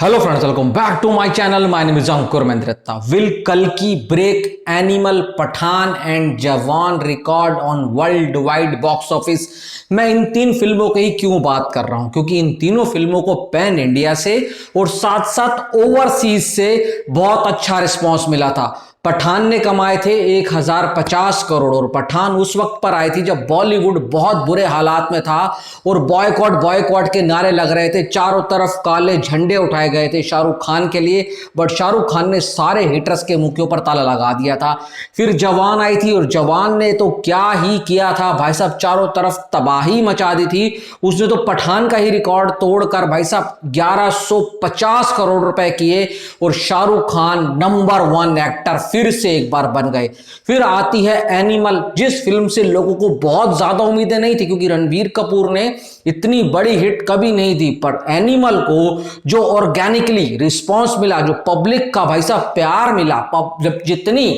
Hello friends, welcome back to my channel. My name is Ankur Mendiratta. Will कल्कि break Animal, Pathaan and Jawan record on world wide box office? मैं इन तीन फिल्मों की ही क्यों बात कर रहा हूं, क्योंकि इन तीनों फिल्मों को पैन इंडिया से और साथ साथ ओवरसीज से बहुत अच्छा रिस्पॉन्स मिला था। पठान ने कमाए थे 1050 करोड़ और पठान उस वक्त पर आई थी जब बॉलीवुड बहुत बुरे हालात में था और बॉयकॉट बॉयकॉट के नारे लग रहे थे। चारों तरफ काले झंडे उठाए गए थे शाहरुख खान के लिए, बट शाहरुख खान ने सारे हिटर्स के मुंह के ऊपर ताला लगा दिया था। फिर जवान आई थी और जवान ने तो क्या ही किया था भाई साहब, चारों तरफ तबाही मचा दी थी। उसने तो पठान का ही रिकॉर्ड तोड़कर भाई साहब 1150 करोड़ रुपए किए और शाहरुख खान नंबर 1 एक्टर फिर से एक बार बन गए। फिर आती है एनिमल, जिस फिल्म से लोगों को बहुत ज्यादा उम्मीदें नहीं थी क्योंकि रणबीर कपूर ने इतनी बड़ी हिट कभी नहीं दी, पर एनिमल को जो ऑर्गेनिकली रिस्पांस मिला, जो पब्लिक का भाई साहब प्यार मिला, जब जितनी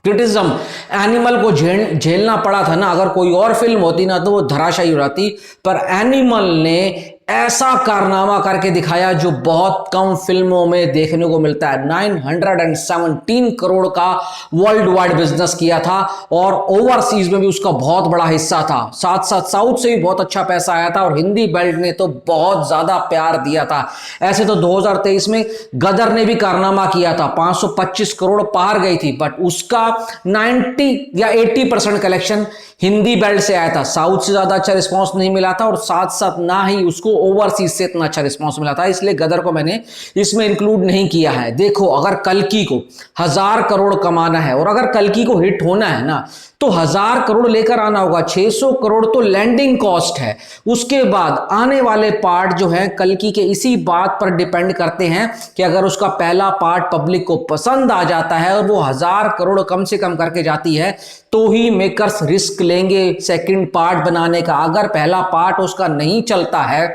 क्रिटिज्म एनिमल को झेलना पड़ा था ना, अगर कोई और फिल्म होती ना तो वो धराशायी हो जाती, पर एनिमल ने ऐसा कारनामा करके दिखाया जो बहुत कम फिल्मों में देखने को मिलता है। 917 करोड़ का वर्ल्ड वाइड बिजनेस किया था और ओवरसीज में भी उसका बहुत बड़ा हिस्सा था। साथ साथ साउथ से भी बहुत अच्छा पैसा आया था और हिंदी बेल्ट ने तो बहुत ज्यादा प्यार दिया था। ऐसे तो 2023 में गदर ने भी कारनामा किया था, 525 करोड़ पार गई थी, बट उसका 90 या 80% कलेक्शन हिंदी बेल्ट से आया था। साउथ से ज्यादा अच्छा रिस्पांस नहीं मिला था और साथ साथ ना ही उसको ओवरसीज से इतना अच्छा रिस्पांस मिला था, इसलिए गदर को मैंने इसमें इंक्लूड नहीं किया है। देखो, अगर कल्कि को 1000 करोड़ कमाना है और अगर कल्कि को हिट होना है ना तो 1000 करोड़ लेकर आना होगा। 600 करोड़ तो लैंडिंग कॉस्ट है, उसके बाद आने वाले पार्ट जो है कल्कि के इसी बात पर डिपेंड करते हैं कि अगर उसका पहला पार्ट पब्लिक को पसंद आ जाता है और वो 1000 करोड़ कम से कम करके जाती है तो ही मेकर्स रिस्क लेंगे सेकंड पार्ट बनाने का। अगर पहला पार्ट उसका नहीं चलता है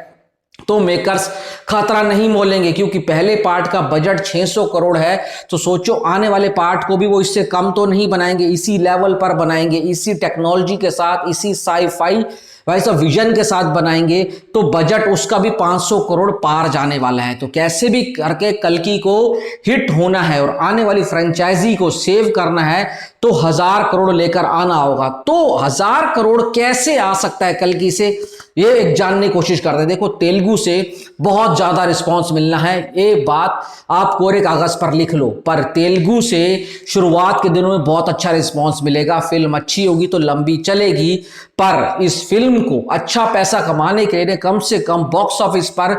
तो मेकर्स खतरा नहीं मोलेंगे, क्योंकि पहले पार्ट का बजट 600 करोड़ है, तो सोचो आने वाले पार्ट को भी वो इससे कम तो नहीं बनाएंगे, इसी लेवल पर बनाएंगे, इसी टेक्नोलॉजी के साथ, इसी साई-फाई वैसा विजन के साथ बनाएंगे, तो बजट उसका भी 500 करोड़ पार जाने वाला है। तो कैसे भी करके कल्कि को हिट होना है और आने वाली फ्रेंचाइजी को सेव करना है तो 1000 करोड़ लेकर आना होगा। तो 1000 करोड़ कैसे आ सकता है कल्कि से, ये एक जानने की कोशिश करते हैं। देखो, तेलुगु से बहुत ज्यादा रिस्पांस मिलना है, ये बात आप कोरे कागज पर लिख लो, पर तेलुगु से शुरुआत के दिनों में बहुत अच्छा रिस्पांस मिलेगा। फिल्म अच्छी होगी तो लंबी चलेगी, पर इस फिल्म को अच्छा पैसा कमाने के लिए कम से कम बॉक्स ऑफिस पर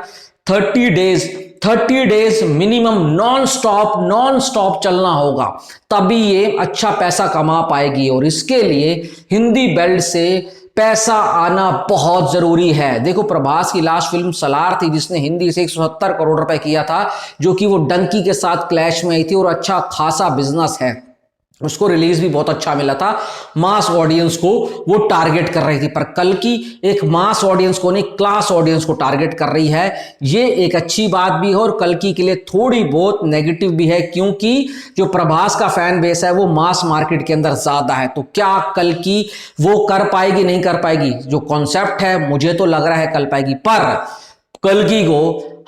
30 डेज मिनिमम नॉन स्टॉप चलना होगा, तभी ये अच्छा पैसा कमा पाएगी। और इसके लिए हिंदी बेल्ट से पैसा आना बहुत जरूरी है। देखो, प्रभास की लास्ट फिल्म सलार थी जिसने हिंदी से 170 करोड़ रुपए किया था, जो कि वो डंकी के साथ क्लैश में आई थी और अच्छा खासा बिजनेस है। उसको रिलीज भी बहुत अच्छा मिला था, मास ऑडियंस को वो टारगेट कर रही थी। पर कल्कि एक मास ऑडियंस को नहीं, क्लास ऑडियंस को टारगेट कर रही है, ये एक अच्छी बात भी है और कल्कि के लिए थोड़ी बहुत नेगेटिव भी है, क्योंकि जो प्रभास का फैन बेस है वो मास मार्केट के अंदर ज्यादा है। तो क्या कल्कि वो कर पाएगी, नहीं कर पाएगी? जो कॉन्सेप्ट है मुझे तो लग रहा है कर पाएगी, पर कल्कि को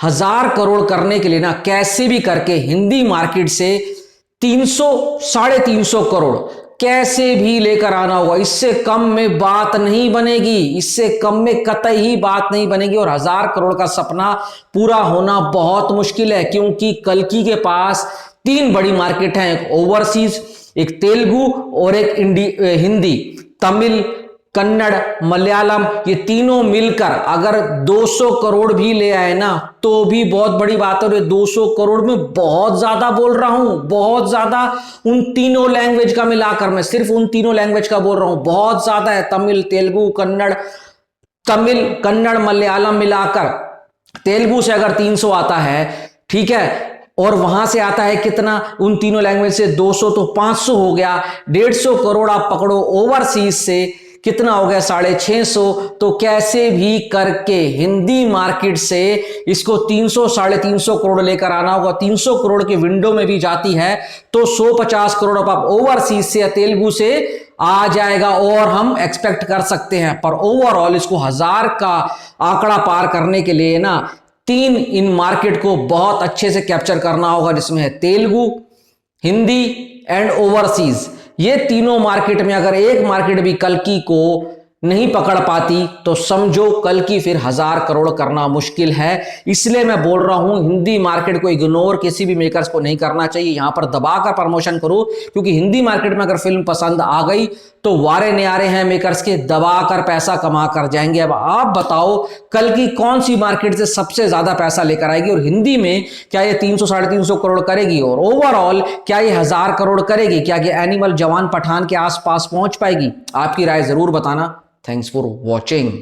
1000 करोड़ करने के लिए ना कैसे भी करके हिंदी मार्केट से 300-350 करोड़ कैसे भी लेकर आना होगा। इससे कम में बात नहीं बनेगी, इससे कम में कतई ही बात नहीं बनेगी। और 1000 करोड़ का सपना पूरा होना बहुत मुश्किल है, क्योंकि कल्कि के पास 3 बड़ी मार्केट हैं, एक ओवरसीज, एक तेलुगु और एक हिंदी। तमिल, कन्नड़, मलयालम, ये तीनों मिलकर अगर 200 करोड़ भी ले आए ना तो भी बहुत बड़ी बात है। 200 करोड़ में बहुत ज्यादा बोल रहा हूं, बहुत ज्यादा, उन तीनों लैंग्वेज का मिलाकर, मैं सिर्फ उन तीनों लैंग्वेज का बोल रहा हूं, बहुत ज्यादा है। तमिल, कन्नड़, मलयालम मिलाकर तेलुगु से अगर 300 आता है, ठीक है, और वहां से आता है कितना, उन तीनों लैंग्वेज से 200, तो 500 हो गया। 150 करोड़ आप पकड़ो ओवरसीज से, कितना हो गया, 650। तो कैसे भी करके हिंदी मार्केट से इसको 300-350 करोड़ लेकर आना होगा। 300 करोड़ के विंडो में भी जाती है तो 150 करोड़ आप ओवरसीज से या तेलुगु से आ जाएगा और हम एक्सपेक्ट कर सकते हैं। पर ओवरऑल इसको 1000 का आंकड़ा पार करने के लिए ना तीन इन मार्केट को बहुत अच्छे से कैप्चर करना होगा, जिसमें है तेलुगु, हिंदी एंड ओवरसीज। ये तीनों मार्केट में अगर एक मार्केट भी कल्कि को नहीं पकड़ पाती तो समझो कल्कि फिर 1000 करोड़ करना मुश्किल है। इसलिए मैं बोल रहा हूं हिंदी मार्केट को इग्नोर किसी भी मेकर्स को नहीं करना चाहिए, यहां पर दबाकर प्रमोशन करो, क्योंकि हिंदी मार्केट में अगर फिल्म पसंद आ गई तो वारे न्यारे हैं मेकर्स के, दबाकर पैसा कमा कर जाएंगे। अब आप बताओ कल्कि कौन सी मार्केट से सबसे ज्यादा पैसा लेकर आएगी, और हिंदी में क्या ये 300 350 करोड़ करेगी, और ओवरऑल क्या ये 1000 करोड़ करेगी, क्या ये एनिमल जवान पठान के आसपास पहुंच पाएगी? आपकी राय जरूर बताना। Thanks for watching.